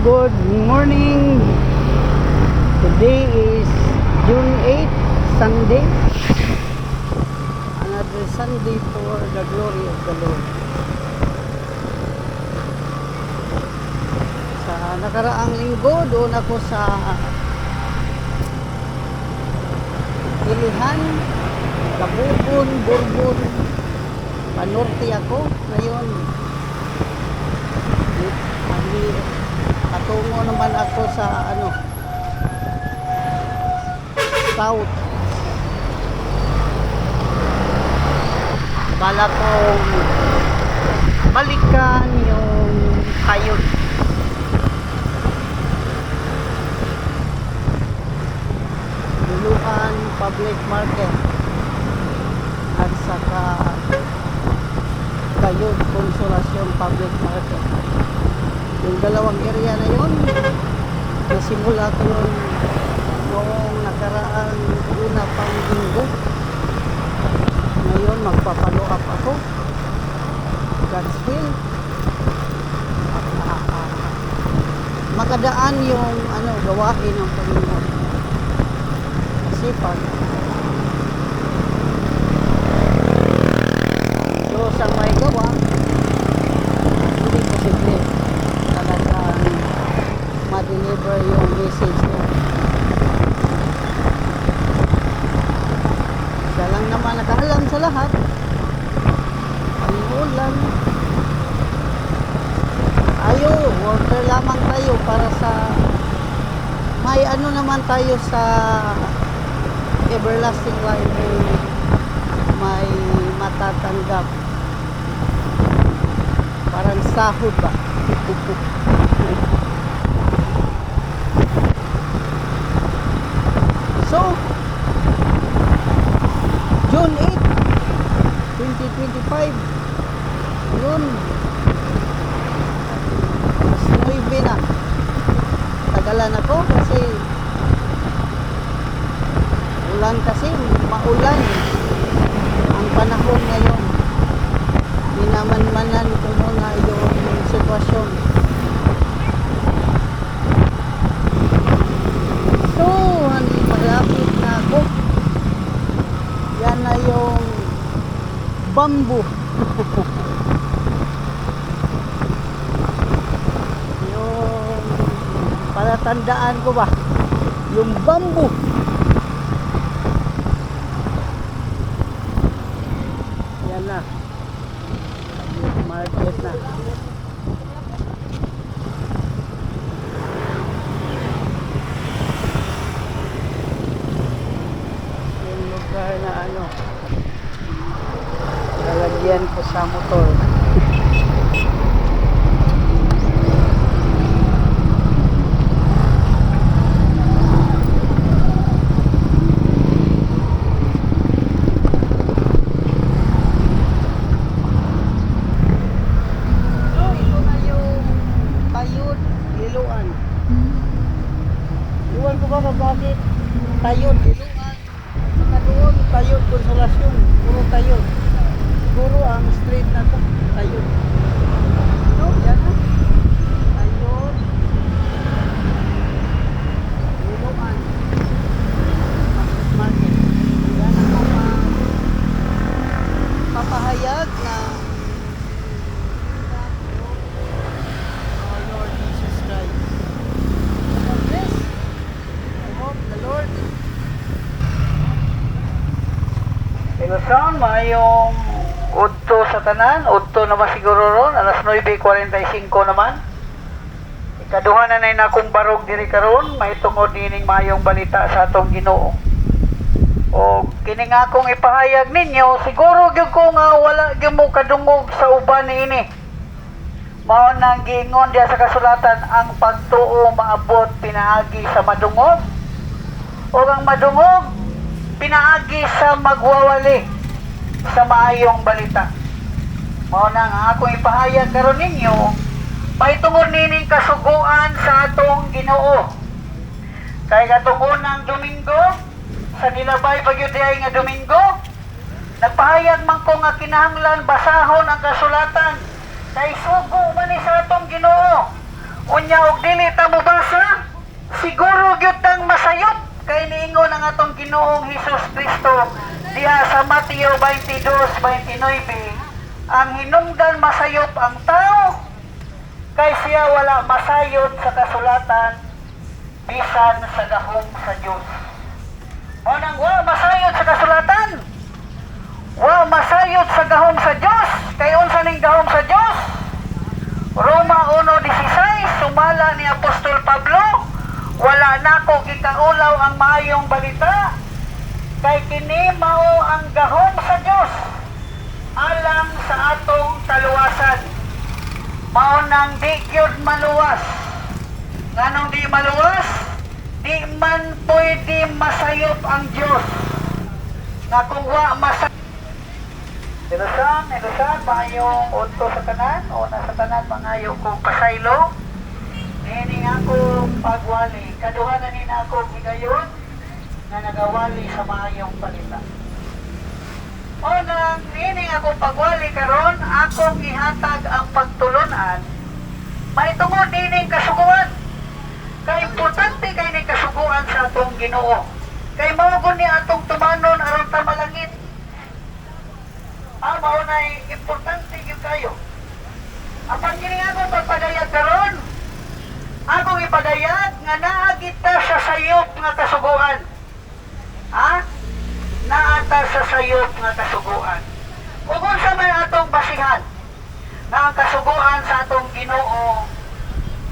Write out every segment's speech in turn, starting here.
Good morning. Today is June 8, Sunday. Another Sunday for the glory of the Lord. Sa nakaraang linggo, doon ako sa Ilihan, Kabubon, Burbon, Panorte ako. Ngayon, patungo naman ako sa South. Bala kong balikan yung Kayod. Luluan Public Market at saka Kayod Consolacion Public Market. Yung dalawang area na yun, nasimula ko yun noong nakaraang una pang linggo. Ngayon magpapalo up ako, God's will, makadaan yung gawain ng Panginoon. Kasi pag Diyos ang may gawa, hindi posible talagang ma-deliver yung message niya. Siya lang naman nakaalam sa lahat. Panginoon lang. Tayo, worker lamang tayo para sa may naman tayo sa everlasting life, may matatanggap. Parang sahod ba? So, June 8, 2025, yun, mas 9 na. Tagalan ako kasi ulan, kasi maulan ang panahon ngayon. Minamanmanan ko muna yung sitwasyon. So, malapit na ako. Yan na yung bamboo. Yung palatandaan ko ba? Yung bamboo. Yan na. Market na. Yung lugar na lalagyan ko sa motor. Iwan ko ba bakit Kayod, Iluan, saka doon Kayod, Consolacion, puro Kayod. Siguro ang street na to, Kayod. No, yan na. Kayod, Iluan, Market. Yan ang mga papahayag na Iluson, mayong udto sa tanan, udto naman siguro ron, alas 9:45 naman. Ikaduha na akong barog diri karon, may tungod nining mayong balita sa atong Ginoo. O kini nga akong ipahayag ninyo, siguro gyud ko nga wala gyud mo kadungog sa uban niini. Mao nang giingon diya sa kasulatan, ang pagtuo maabot pinaagi sa madungog, o ang madungog pinaagi sa magwawali sa maayong balita. Mao na nga akong ipahayag karon ninyo, may tungod nining kasuguan sa atong Ginoo. Kay katong unang Domingo, sa nilabay pagyudiay nga Domingo, nagpahayag man ko nga kinahanglan basahon ang kasulatan kay sugo man ni sa atong Ginoo. Unya og dili ta mo basa, siguro gyud tang masayop kay niingon ang atong Ginoong Hesus Kristo diha sa Mateo 22:29, ang hinungdan masayop ang tao kay siya wala masayod sa kasulatan bisan sa gahom sa Dios. Mao nang wa masayod sa kasulatan, wa masayod sa gahom sa Dios. Kay unsa ning gahom sa Dios? Roma 1:16, sumala ni Apostol Pablo, wala nako gikaulaw ang maayong balita, kay kini mao ang gahom sa Dios alang sa atong kaluwasan. Mao nang di gyud maluwas. Nganong di maluwas? Di man pwede masayop ang Dios. Nga kung wa masayop, Ilusan, maayong unto sa tanan, o nasa tanan mangayo kong pasaylo. Nini ako pagwali, kaduha na nina ako gigayon na nagawali sa maayong balita. O nang nini ako pagwali karon, akong ihatag ang pagtulunan, maitungod nining kasuguan. Kay importante kay ni kasuguan sa atong Ginoo. Kay mao gud ni atong tumanon aron ta malangit. Mao na importante gyud kayo. Apan kini akong pagpadayag karon, akong ipadayag nga naa kita sa sayop nga kasuguan. Naata sa sayop nga kasuguan. Ug unsa may atong basihan nga ang kasuguan sa atong Ginoo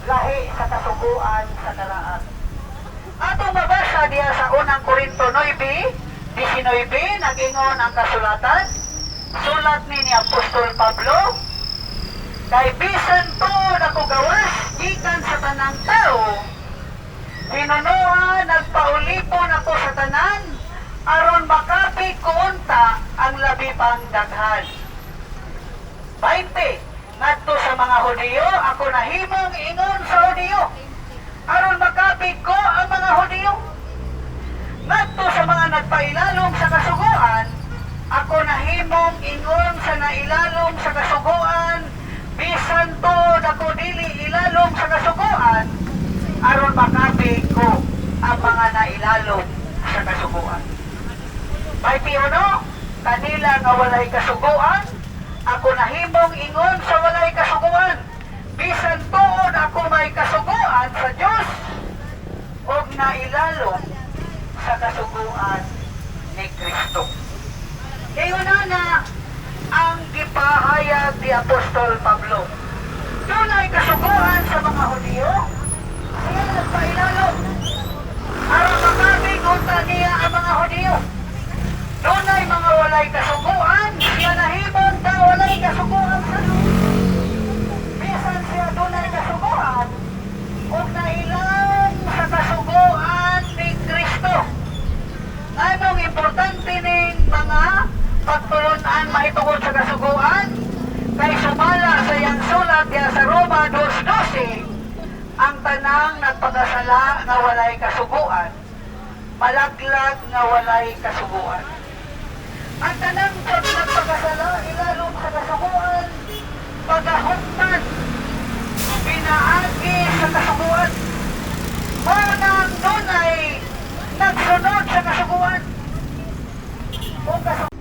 lahi sa kasuguan sa karaan. Atong mabasa diha sa unang Korinto 9:19, nag-ingon ang kasulatan, sulat ni Apostol Pablo, kay bisan tuod ako gawas gikan sa tanang tao, hinunoa nagpaulipon ako sa tanan aron makapig ko unta ang labi pang daghan. 20, ngadto sa mga Hudiyo ako nahimong ingon sa Hudiyo aron makapig ko ang mga Hudiyo. Ngadto sa mga nagpailalom sa kasuguan ako nahimong ingon sa nailalom sa kasuguan, bisan tod ako dili ilalom sa kasuguan aron makapig ko ang mga nailalom sa kasuguan. May piuno, kanila nga walay kasuguan, ako nahimong ingon sa walay kasuguan, bisan tod ako may kasuguan sa Dios ug nailalom sa kasuguan ni Kristo. Kayo na ang gipahayag ni Apostol Pablo. Doon ay kasuguan sa mga Hudiyo, siya nagpailalom aron makapig unta niya ang mga Hudiyo. Doon ay mga walay kasuguan, siya nahimong na walay kasuguan sa Diyos. Bisan siya doon ay kasuguan, ug nailang sa kasuguan ni Kristo. Anong importante ning mga pagtulunan mahitungod sa kasuguan? Kay sumala sa iyang sulat diya sa Roma 2:12, ang tanang nagpakasala nga walay kasuguan, malaglag nga walay kasuguan. Ang tanang nagpakasala ilalom sa kasuguan, pagahukman, pinaagi sa kasuguan. Unang doon ay nagsunod sa kasuguan. Kung kasuguan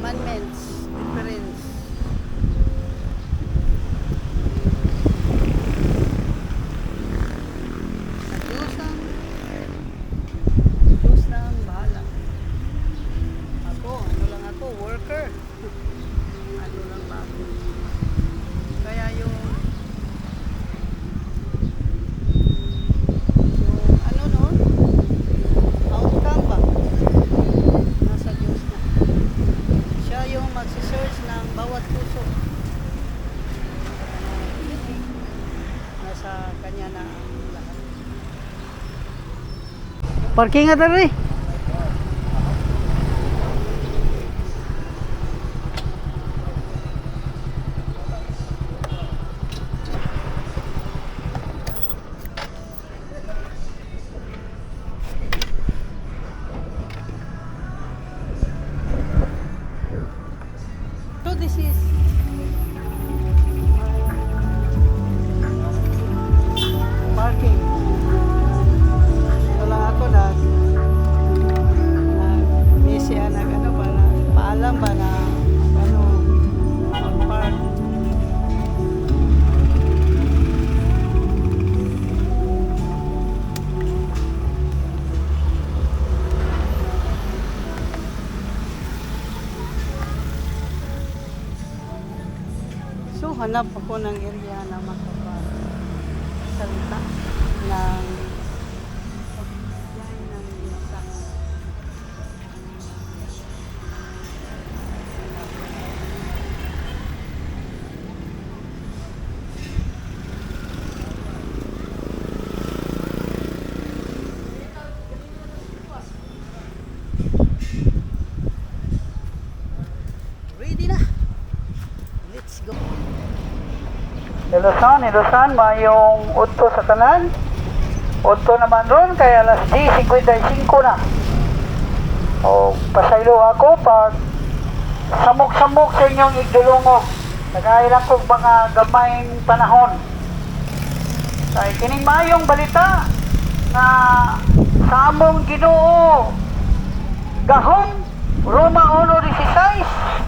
commandments, difference. Diyos ang bahala. Ano lang ako, worker. Ano lang ba ako. Kaya yung ano noon, outcome ba? Nasa Diyos na. Siya yung magsisearch ng bawat puso. Nasa kanya na ang lahat. Parking nga tari. So this is parking. Ito lang ako na busy na ano ba na paalam ba na ano mag-park. So, hanap ako ng area na makapagsalita ng isa. Ready na. Let's go. Ilusan, mayong udto sa tanan. Udto naman ron, kaya alas 10:55 na. O, pasaylo ako pag samok-samok sa inyong igdulungo. Nagailang ko mga gamayng panahon. Kaya kining mayong balita na sa among Ginoo gahom, Roma 1:16.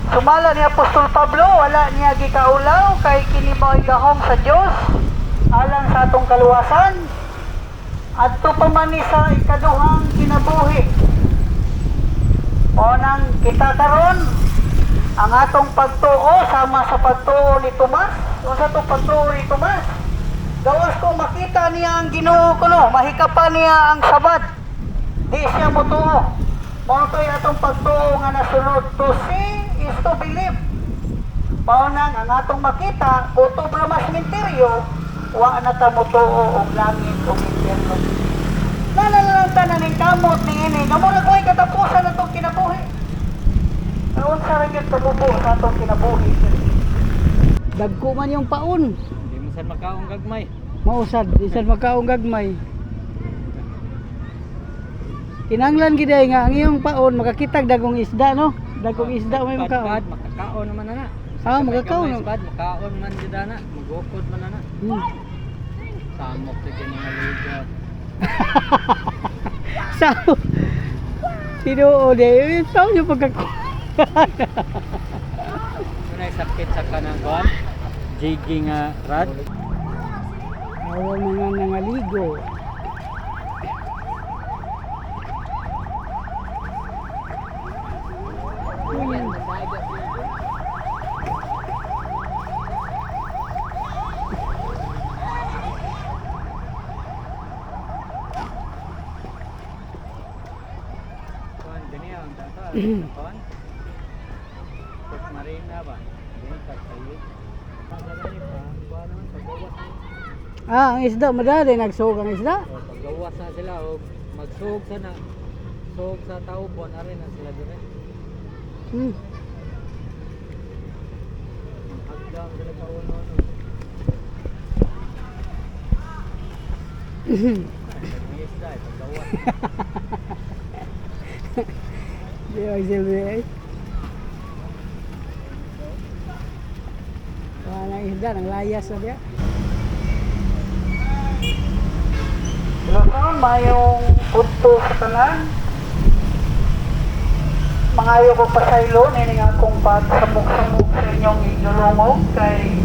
Sumala ni Apostol Pablo, wala niya gikaulaw kay kini mo'y gahom sa Dios alang sa atong kaluwasan adto pa man ni sa ikaduhang kinabuhi. O nang kita karon ang atong pagtuo sama sa pagtuo ni Tomas, o sa atong pagtuo ni Tomas. Gawas ko makita niya ang Ginoo kuno, mahikapan niya ang Sabad. Di siya motuo. Mao to'y atong pagtuo nga nasunod, to see is to believe. Paunang ang atong makita, kutob ra mas minteryo, wa na ta motuo og langit o impyerno. Nalalang tanan ning kamot ni ini, namurag way katapusan atong kinabuhi. Karon sa ra gyud pagubo sa atong kinabuhi. Dagko man yung paon. Hindi mo saan makaong gagmay. Mausad, di sad makaong gagmay. Kinanglan giday nga ang iyong paon makakitag dagong isda no? Dagong isda may makaon. Pad, makakaon naman na. Ah, makakaon. Makaon man jud na. Magukod man na. Samok sa kini nga ligo. So, tinuod eh. Saan yung pagkakuha? Munay sakit sa kanang kuan. Jigging rod. Awa mga nangaligo. Kuan dinhi ang data. Kuan. Pag marina ba? Dinhi ka kayo. Pagdali pa, kuan naman paggawas. Ang isda, madali nagsug ang isda. O paggawas na sila o magsug sa na. Sug sa taubon ari na sila dire. Agdam sila ka uno. Isda paggawas. Di magsilbi eh. Wala isda, nang layas na diya. Ilusan, mayong udto sa tanan. mangayo ko pasaylo, nining akong pagsamok-samok sa inyong idulungog kay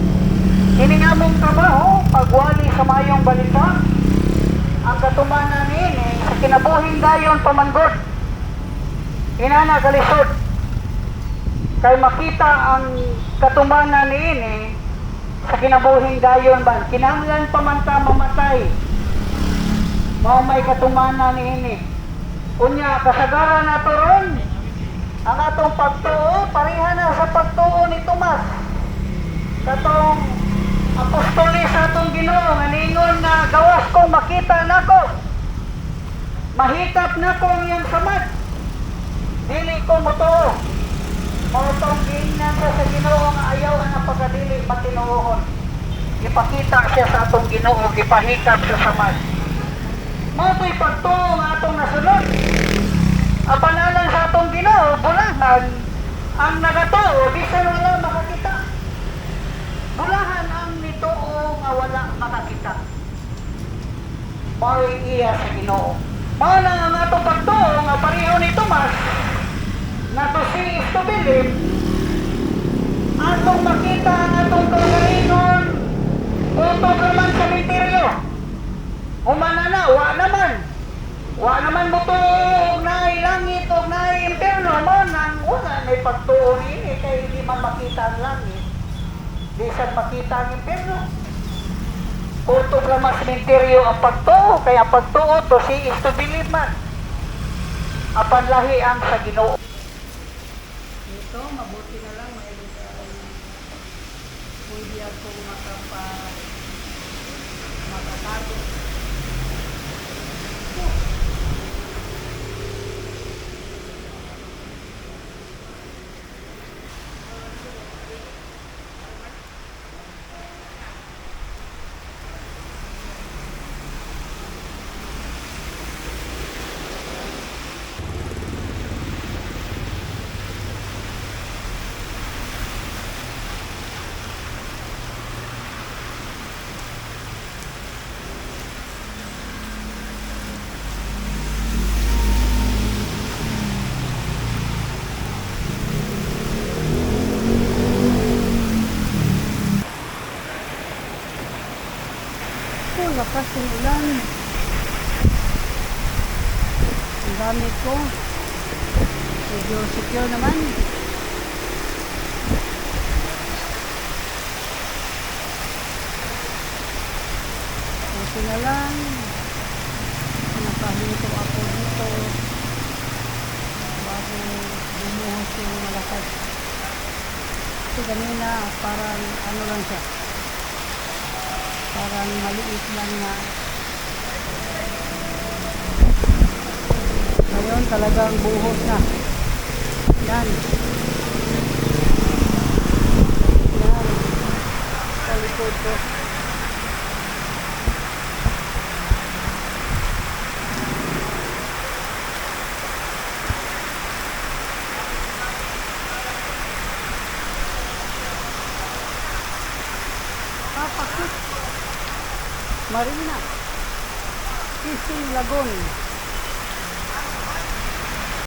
hining among trabaho, pagwali sa mayong balita, ang katumanan nini sa kinabuhing dayon pamanggod. Inana kalisod. Kay makita ang katumanan nini sa kinabuhing dayon ban, kinahanglan pa man ta mamatay. Mao may katumanan nini. Unya kasagaran nato ron ang atong pagtuo pareha na sa pagtuo ni Tomas. Katong apostoli sa atong Ginoo nga ningon nga gawas kong makita nako. Mahitap nako ang iyang samad. Dili ko motuo. Mao tong giingnan sa Ginoo nga ayaw ang pagkadili matinuohon. Ipakita siya sa atong Ginoo, gipahitap sa samad. Mao to'y pagtuo nga atong nasunod. Apanalan sa atong Ginoo, bulahan ang nagatuo, bisan wala makakita. Bulahan ang nituo nga wala makakita. Mao iya sa Ginoo. Mao na ang atong pagtuo nga pareho ni Tomas na to si Istobilib. Atong makita ang atong kaugalingon utog naman sa misteryo. Humana na, wa naman mutuo na langit o na impyerno mo nang wala na ipagtuo ini kay hindi man makita ang langit. Di siya makita ang impyerno. Utog naman sa misteryo ang pagtuo, kaya pagtuo to si Istobilib man. Apan lahi ang sa Ginoo. Ito, mabuti na lang may pwede ako makatago. Lakas ng ulan. Ang dami ko. Medyo secure naman. Buti na lang. Nakahinto ako dito. Bago bumuhos yung malakas. Kasi ganina parang ano lang siya. Parang maliit lang na. Ngayon talagang buhos na. Yan. Yan. Sa likod ko. Marina, Fishing Lagoon.